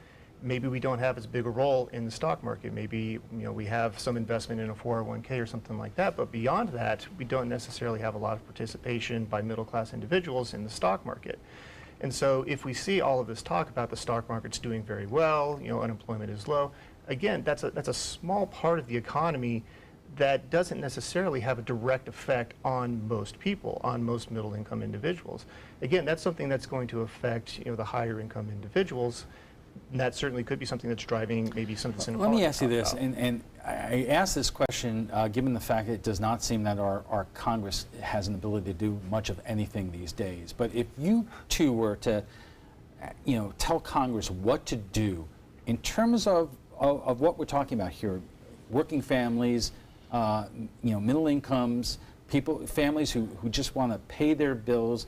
maybe we don't have as big a role in the stock market. Maybe we have some investment in a 401k or something like that, but beyond that, we don't necessarily have a lot of participation by middle class individuals in the stock market. And so if we see all of this talk about the stock market's doing very well, unemployment is low, again, that's a small part of the economy that doesn't necessarily have a direct effect on most people, on most middle income individuals. Again, that's something that's going to affect the higher income individuals. And that certainly could be something that's driving maybe some of this inequality. Let me ask you this, and I ask this question given the fact that it does not seem that our Congress has an ability to do much of anything these days. But if you two were to, tell Congress what to do in terms of what we're talking about here, working families, middle incomes, families who just want to pay their bills,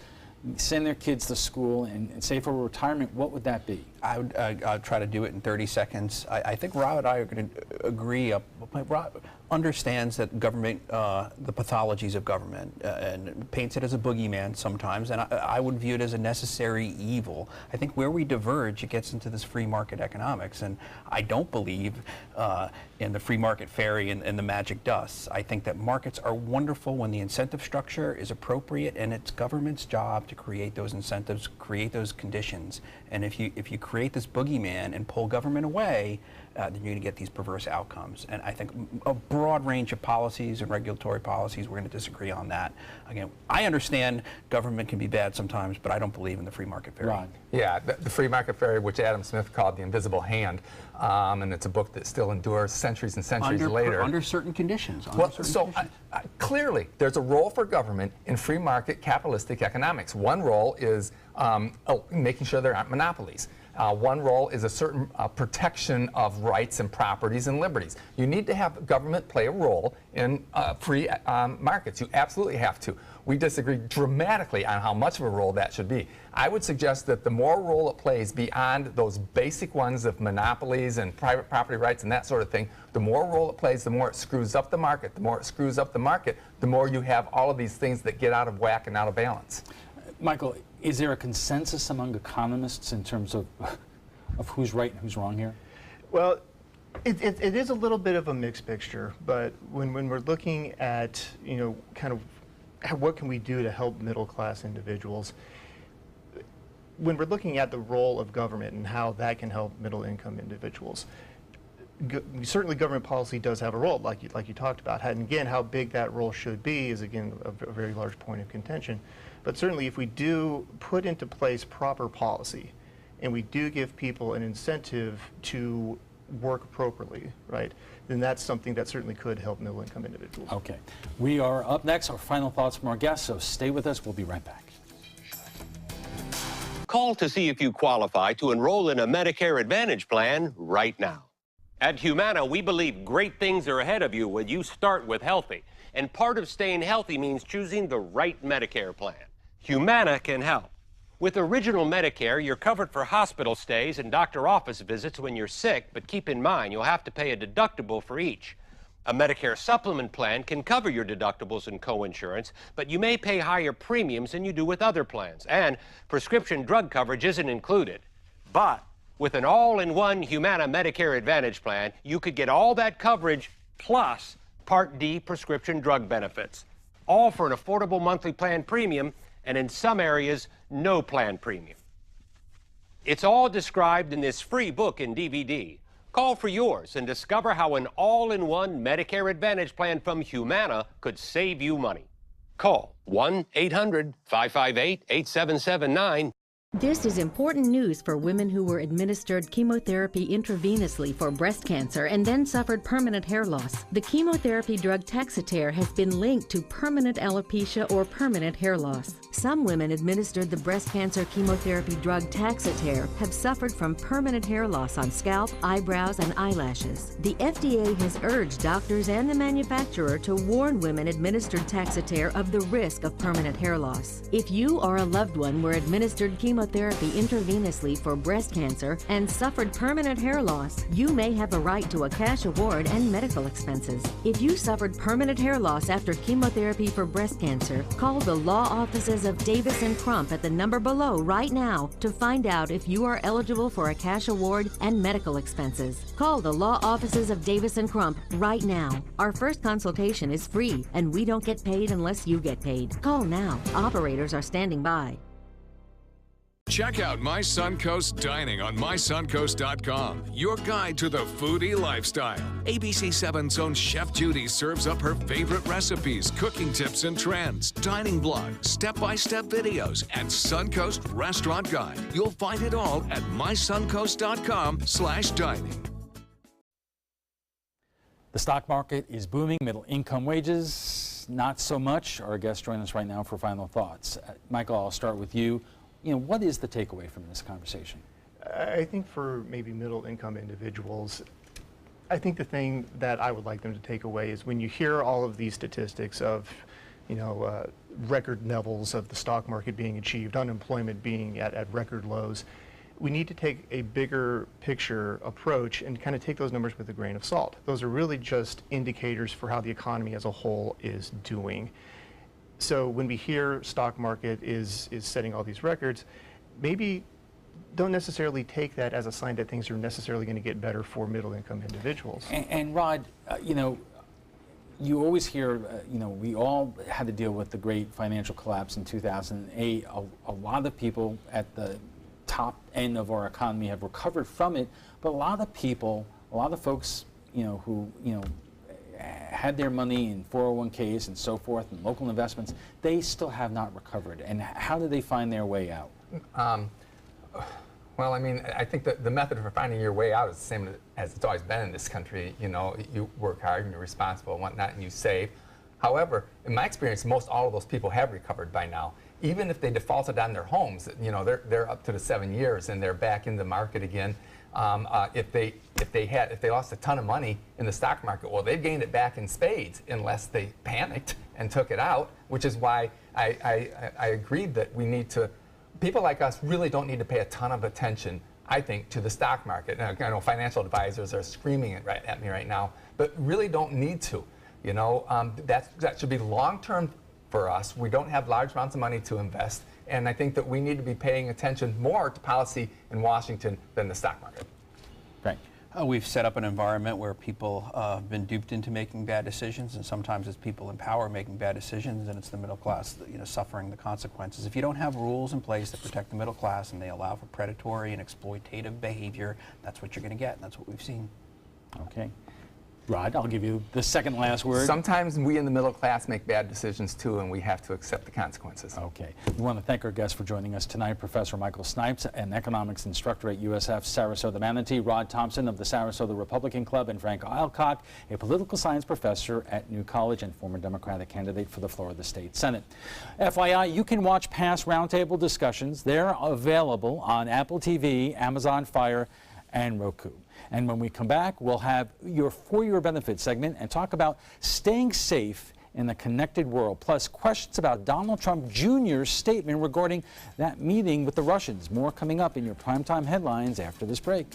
send their kids to school and save for retirement, what would that be? I'd try to do it in 30 seconds. I think Rob and I are going to agree. Rob understands that government, the pathologies of government, and paints it as a boogeyman sometimes, and I would view it as a necessary evil. I think where we diverge, it gets into this free market economics, and I don't believe in the free market fairy and the magic dust. I think that markets are wonderful when the incentive structure is appropriate, and it's government's job to create those incentives, create those conditions. And if you create this boogeyman and pull government away, then you're going to get these perverse outcomes. And I think a broad range of policies and regulatory policies, we're going to disagree on that. Again, I understand government can be bad sometimes, but I don't believe in the free market fairy. Ron. Yeah, the free market fairy, which Adam Smith called The Invisible Hand, and it's a book that still endures centuries and centuries later. Under certain conditions. Clearly, there's a role for government in free market capitalistic economics. One role is making sure there aren't monopolies. One role is a certain protection of rights and properties and liberties. You need to have government play a role in free markets. You absolutely have to. We disagree dramatically on how much of a role that should be. I would suggest that the more role it plays beyond those basic ones of monopolies and private property rights and that sort of thing, the more role it plays, the more it screws up the market. The more it screws up the market, the more you have all of these things that get out of whack and out of balance. Michael, is there a consensus among economists in terms of who's right and who's wrong here? Well, it is a little bit of a mixed picture, but when we're looking at, kind of what can we do to help middle-class individuals, when we're looking at the role of government and how that can help middle-income individuals, certainly government policy does have a role, like you talked about. And again, how big that role should be is, again, a very large point of contention. But certainly if we do put into place proper policy and we do give people an incentive to work appropriately, right, then that's something that certainly could help middle-income individuals. Okay. We are up next. Our final thoughts from our guests, so stay with us. We'll be right back. Call to see if you qualify to enroll in a Medicare Advantage plan right now. At Humana, we believe great things are ahead of you when you start with healthy. And part of staying healthy means choosing the right Medicare plan. Humana can help. With Original Medicare, you're covered for hospital stays and doctor office visits when you're sick, but keep in mind you'll have to pay a deductible for each. A Medicare supplement plan can cover your deductibles and co-insurance, but you may pay higher premiums than you do with other plans, and prescription drug coverage isn't included. But with an all-in-one Humana Medicare Advantage plan, you could get all that coverage plus Part D prescription drug benefits, all for an affordable monthly plan premium, and in some areas, no plan premium. It's all described in this free book and DVD. Call for yours and discover how an all-in-one Medicare Advantage plan from Humana could save you money. Call 1-800-558-8779. This is important news for women who were administered chemotherapy intravenously for breast cancer and then suffered permanent hair loss. The chemotherapy drug Taxotere has been linked to permanent alopecia or permanent hair loss. Some women administered the breast cancer chemotherapy drug Taxotere have suffered from permanent hair loss on scalp, eyebrows, and eyelashes. The FDA has urged doctors and the manufacturer to warn women administered Taxotere of the risk of permanent hair loss. If you or a loved one were administered chemotherapy intravenously for breast cancer and suffered permanent hair loss, you may have a right to a cash award and medical expenses. If you suffered permanent hair loss after chemotherapy for breast cancer, call the law offices of Davis & Crump at the number below right now to find out if you are eligible for a cash award and medical expenses. Call the law offices of Davis & Crump right now. Our first consultation is free, and we don't get paid unless you get paid. Call now. Operators are standing by. Check out My Suncoast Dining on mysuncoast.com, your guide to the foodie lifestyle. ABC7's own Chef Judy serves up her favorite recipes, cooking tips and trends, dining blogs, step-by-step videos, and Suncoast Restaurant Guide. You'll find it all at mysuncoast.com/dining. The stock market is booming. Middle income wages, not so much. Our guests join us right now for final thoughts. Michael, I'll start with you. What is the takeaway from this conversation? I think for maybe middle-income individuals, I think the thing that I would like them to take away is when you hear all of these statistics of, record levels of the stock market being achieved, unemployment being at record lows, we need to take a bigger picture approach and kind of take those numbers with a grain of salt. Those are really just indicators for how the economy as a whole is doing. So when we hear stock market is setting all these records, maybe don't necessarily take that as a sign that things are necessarily going to get better for middle-income individuals. And Rod, you always hear, we all had to deal with the great financial collapse in 2008. A lot of people at the top end of our economy have recovered from it, but a lot of folks, who, had their money in 401ks and so forth and local investments, they still have not recovered. And how do they find their way out? Well, I think that the method for finding your way out is the same as it's always been in this country. You work hard and you're responsible and whatnot, and you save. However, in my experience, most all of those people have recovered by now. Even if they defaulted on their homes, you know, they're up to the 7 years and they're back in the market again. If they lost a ton of money in the stock market, well, they've gained it back in spades unless they panicked and took it out, which is why I agreed that we need to, people like us really don't need to pay a ton of attention, I think, to the stock market. And I know financial advisors are screaming it right at me right now, but really don't need to. You know, that should be long-term for us. We don't have large amounts of money to invest, and I think that we need to be paying attention more to policy in Washington than the stock market. Frank. We've set up an environment where people have been duped into making bad decisions, and sometimes it's people in power making bad decisions, and it's the middle class that, you know, suffering the consequences. If you don't have rules in place that protect the middle class and they allow for predatory and exploitative behavior, that's what you're going to get, and that's what we've seen. Okay. Rod, I'll give you the second last word. Sometimes we in the middle class make bad decisions too, and we have to accept the consequences. Okay. We want to thank our guests for joining us tonight, Professor Michael Snipes, an economics instructor at USF Sarasota Manatee, Rod Thompson of the Sarasota Republican Club, and Frank Alcock, a political science professor at New College and former Democratic candidate for the Florida State Senate. FYI, you can watch past roundtable discussions. They're available on Apple TV, Amazon Fire, and Roku. And when we come back, we'll have your For Your Benefit segment and talk about staying safe in the connected world, plus questions about Donald Trump Jr.'s statement regarding that meeting with the Russians. More coming up in your primetime headlines after this break.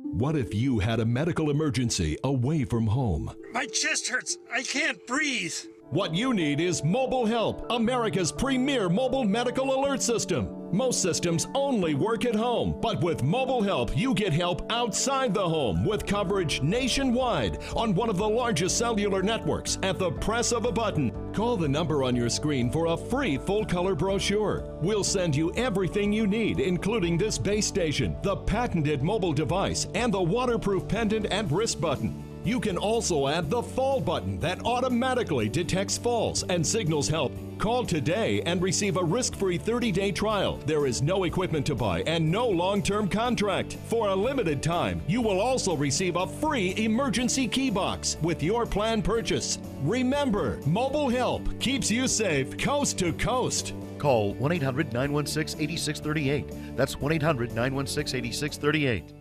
What if you had a medical emergency away from home? My chest hurts. I can't breathe. What you need is Mobile Help, America's premier mobile medical alert system. Most systems only work at home, but with Mobile Help, you get help outside the home with coverage nationwide on one of the largest cellular networks at the press of a button. Call the number on your screen for a free full-color brochure. We'll send you everything you need, including this base station, the patented mobile device, and the waterproof pendant and wrist button. You can also add the fall button that automatically detects falls and signals help. Call today and receive a risk-free 30-day trial. There is no equipment to buy and no long-term contract. For a limited time, you will also receive a free emergency key box with your plan purchase. Remember, Mobile Help keeps you safe coast to coast. Call 1-800-916-8638. That's 1-800-916-8638.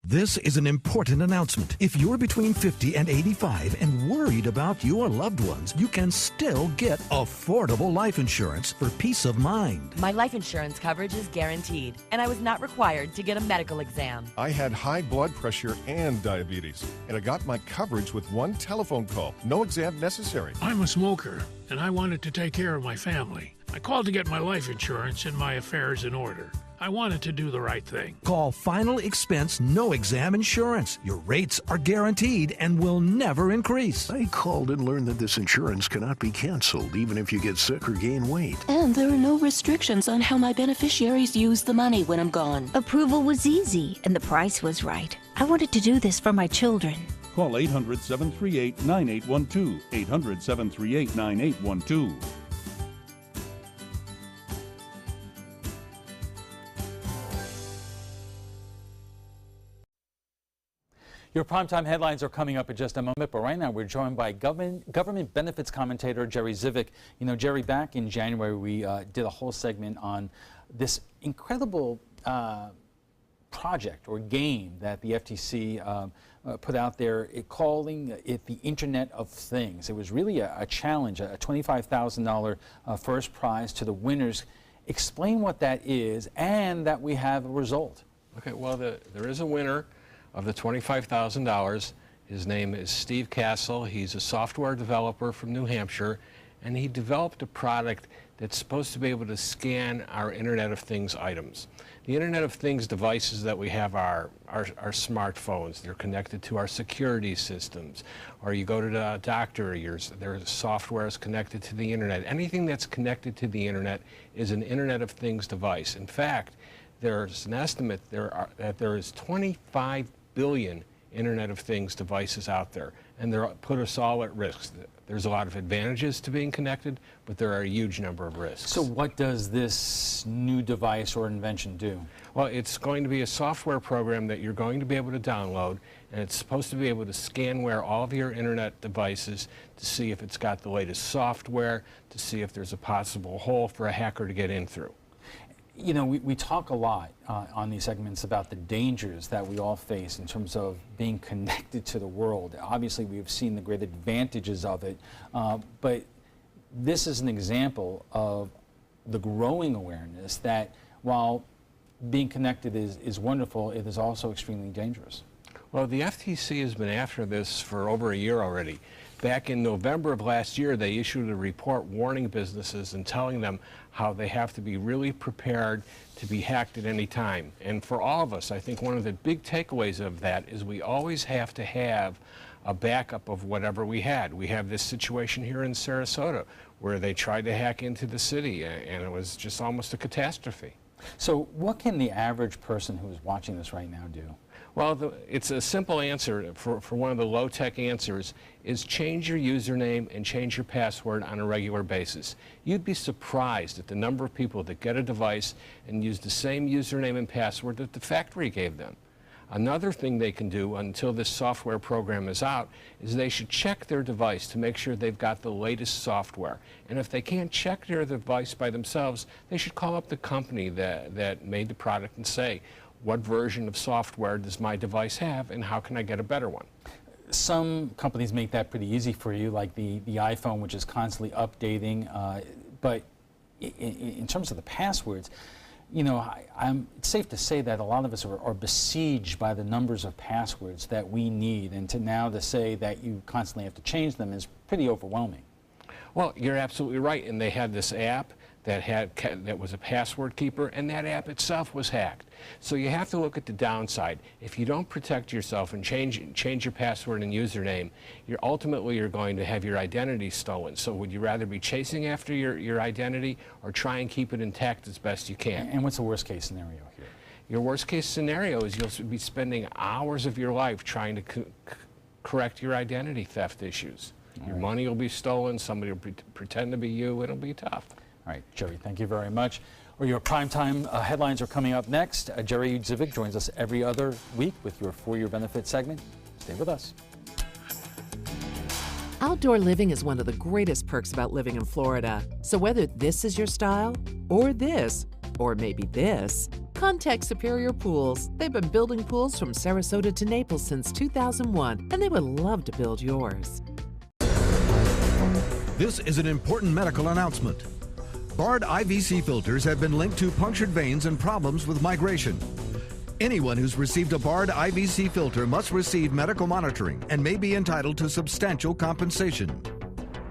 This is an important announcement. If you're between 50 and 85 and worried about your loved ones, you can still get affordable life insurance for peace of mind. My life insurance coverage is guaranteed, and I was not required to get a medical exam. I had high blood pressure and diabetes, and I got my coverage with one telephone call. No exam necessary. I'm a smoker, and I wanted to take care of my family. I called to get my life insurance and my affairs in order. I wanted to do the right thing. Call Final Expense No Exam Insurance. Your rates are guaranteed and will never increase. I called and learned that this insurance cannot be canceled even if you get sick or gain weight. And there are no restrictions on how my beneficiaries use the money when I'm gone. Approval was easy and the price was right. I wanted to do this for my children. Call 800-738-9812. 800-738-9812. Your primetime headlines are coming up in just a moment, but right now we're joined by government benefits commentator Jerry Zivick. You know, Jerry, back in January we did a whole segment on this incredible project or game that the FTC put out there, calling it the Internet of Things. It was really a challenge, a $25,000 first prize to the winners. Explain what that is and that we have a result. Okay, well, there is a winner of the $25,000. His name is Steve Castle. He's a software developer from New Hampshire, and he developed a product that's supposed to be able to scan our Internet of Things items. The Internet of Things devices that we have are smartphones. They're connected to our security systems. Or you go to the doctor, their software is connected to the Internet. Anything that's connected to the Internet is an Internet of Things device. In fact, there's an estimate that there is 25 billion Internet of Things devices out there, and they put us all at risk. There's a lot of advantages to being connected, but there are a huge number of risks. So what does this new device or invention do? Well, it's going to be a software program that you're going to be able to download, and it's supposed to be able to scanware all of your internet devices to see if it's got the latest software, to see if there's a possible hole for a hacker to get in through. You know, we talk a lot on these segments about the dangers that we all face in terms of being connected to the world. Obviously, we have seen the great advantages of it, but this is an example of the growing awareness that while being connected is wonderful, it is also extremely dangerous. Well, the FTC has been after this for over a year already. Back in November of last year, they issued a report warning businesses and telling them how they have to be really prepared to be hacked at any time. And for all of us, I think one of the big takeaways of that is we always have to have a backup of whatever we had. We have this situation here in Sarasota where they tried to hack into the city, and it was just almost a catastrophe. So what can the average person who is watching this right now do? Well, it's a simple answer for one of the low-tech answers is change your username and change your password on a regular basis. You'd be surprised at the number of people that get a device and use the same username and password that the factory gave them. Another thing they can do until this software program is out is they should check their device to make sure they've got the latest software. And if they can't check their device by themselves, they should call up the company that made the product and say, what version of software does my device have and how can I get a better one? Some companies make that pretty easy for you, like the iPhone, which is constantly updating. But in terms of the passwords, you know, it's safe to say that a lot of us are besieged by the numbers of passwords that we need, and to say that you constantly have to change them is pretty overwhelming. Well, you're absolutely right, and they had this app that was a password keeper, and that app itself was hacked. So you have to look at the downside. If you don't protect yourself and change your password and username, ultimately you're going to have your identity stolen. So would you rather be chasing after your identity or try and keep it intact as best you can? And what's the worst case scenario here? Your worst case scenario is you'll be spending hours of your life trying to correct your identity theft issues. Your money will be stolen, somebody will pretend to be you, it'll be tough. All right, Jerry, thank you very much. Well, your primetime headlines are coming up next. Jerry Zivic joins us every other week with your For Your Benefit segment. Stay with us. Outdoor living is one of the greatest perks about living in Florida. So whether this is your style, or this, or maybe this, contact Superior Pools. They've been building pools from Sarasota to Naples since 2001, and they would love to build yours. This is an important medical announcement. Bard IVC filters have been linked to punctured veins and problems with migration. Anyone who's received a Bard IVC filter must receive medical monitoring and may be entitled to substantial compensation.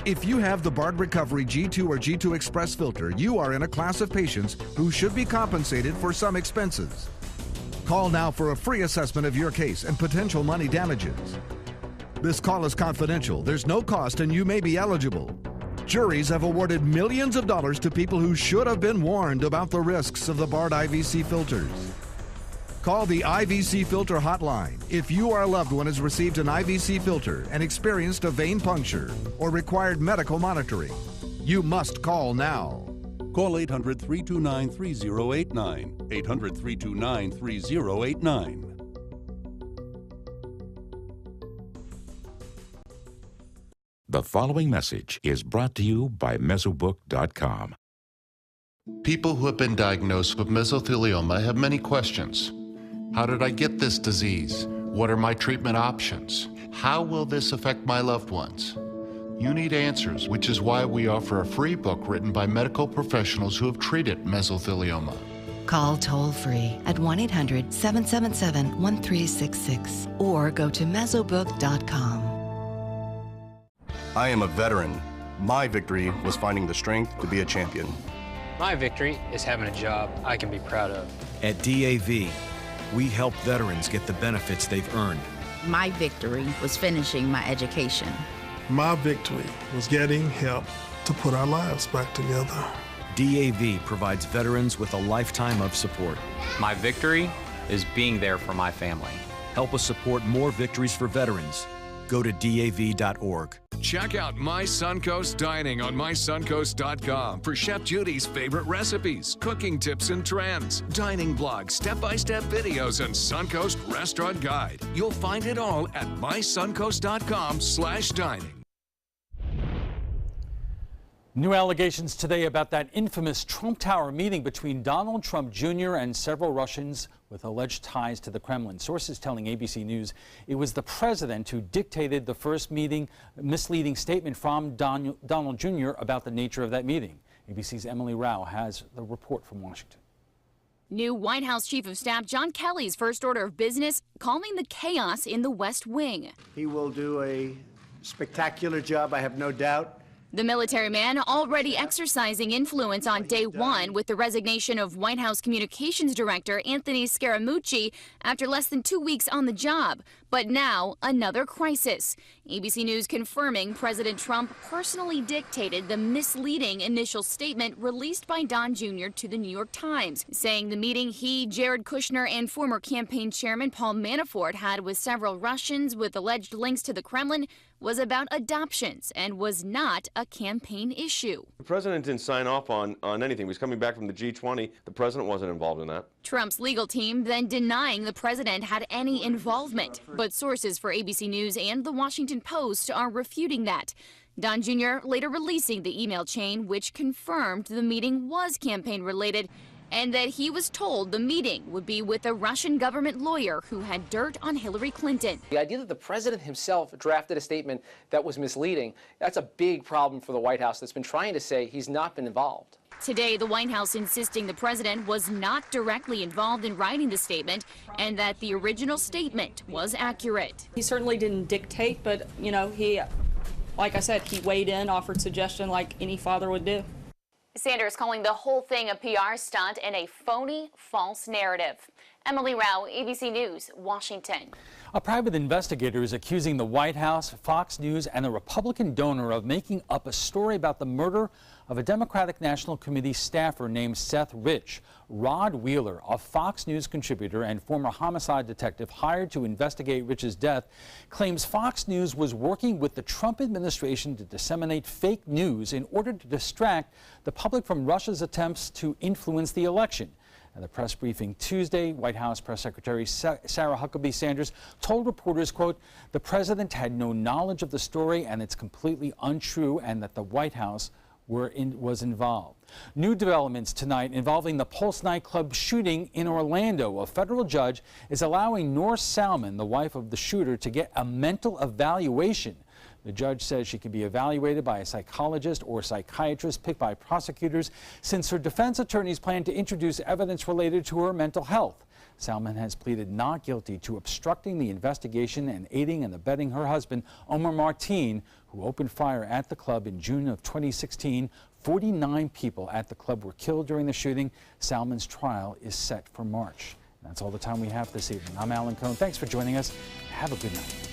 If you have the Bard Recovery G2 or G2 Express filter, you are in a class of patients who should be compensated for some expenses. Call now for a free assessment of your case and potential money damages. This call is confidential. There's no cost and you may be eligible. Juries have awarded millions of dollars to people who should have been warned about the risks of the Bard IVC filters. Call the IVC Filter Hotline if you or a loved one has received an IVC filter and experienced a vein puncture or required medical monitoring. You must call now. Call 800-329-3089. 800-329-3089. The following message is brought to you by Mesobook.com. People who have been diagnosed with mesothelioma have many questions. How did I get this disease? What are my treatment options? How will this affect my loved ones? You need answers, which is why we offer a free book written by medical professionals who have treated mesothelioma. Call toll-free at 1-800-777-1366 or go to mesobook.com. I am a veteran. My victory was finding the strength to be a champion. My victory is having a job I can be proud of. At DAV, we help veterans get the benefits they've earned. My victory was finishing my education. My victory was getting help to put our lives back together. DAV provides veterans with a lifetime of support. My victory is being there for my family. Help us support more victories for veterans. Go to DAV.org. Check out My Suncoast Dining on mysuncoast.com for Chef Judy's favorite recipes, cooking tips and trends, dining blogs, step-by-step videos, and Suncoast Restaurant Guide. You'll find it all at mysuncoast.com/dining. New allegations today about that infamous Trump Tower meeting between Donald Trump Jr. and several Russians with alleged ties to the Kremlin. Sources telling ABC News it was the president who dictated the first misleading statement from Donald Jr. about the nature of that meeting. ABC's Emily Rao has the report from Washington. New White House Chief of Staff John Kelly's first order of business, calming the chaos in the West Wing. He will do a spectacular job, I have no doubt. The military man already exercising influence on day one with the resignation of White House Communications Director Anthony Scaramucci after less than 2 weeks on the job. But now another crisis. ABC News confirming President Trump personally dictated the misleading initial statement released by Don Jr. to the New York Times, saying the meeting he, Jared Kushner, and former campaign chairman Paul Manafort had with several Russians with alleged links to the Kremlin was about adoptions and was not a campaign issue. The president didn't sign off on anything. He was coming back from the G20. The president wasn't involved in that. Trump's legal team then denying the president had any involvement. But sources for ABC News and the Washington Post are refuting that. Don Jr. later releasing the email chain which confirmed the meeting was campaign related and that he was told the meeting would be with a Russian government lawyer who had dirt on Hillary Clinton. The idea that the president himself drafted a statement that was misleading, that's a big problem for the White House that's been trying to say he's not been involved. Today, the White House insisting the president was not directly involved in writing the statement and that the original statement was accurate. He certainly didn't dictate, but, you know, like I said, he weighed in, offered suggestion like any father would do. Sanders calling the whole thing a PR stunt and a phony, false narrative. Emily Rao, ABC News, Washington. A private investigator is accusing the White House, Fox News, and a Republican donor of making up a story about the murder of a Democratic National Committee staffer named Seth Rich. Rod Wheeler, a Fox News contributor and former homicide detective hired to investigate Rich's death, claims Fox News was working with the Trump administration to disseminate fake news in order to distract the public from Russia's attempts to influence the election. At the press briefing Tuesday, White House Press Secretary Sarah Huckabee Sanders told reporters, quote, the president had no knowledge of the story and it's completely untrue and that the White House was involved. New developments tonight involving the Pulse nightclub shooting in Orlando. A federal judge is allowing Norse Salmon, the wife of the shooter, to get a mental evaluation. The judge says she can be evaluated by a psychologist or psychiatrist picked by prosecutors since her defense attorneys plan to introduce evidence related to her mental health. Salmon has pleaded not guilty to obstructing the investigation and aiding and abetting her husband, Omar Martin, who opened fire at the club in June of 2016. 49 people at the club were killed during the shooting. Salmon's trial is set for March. That's all the time we have this evening. I'm Alan Cohn. Thanks for joining us. Have a good night.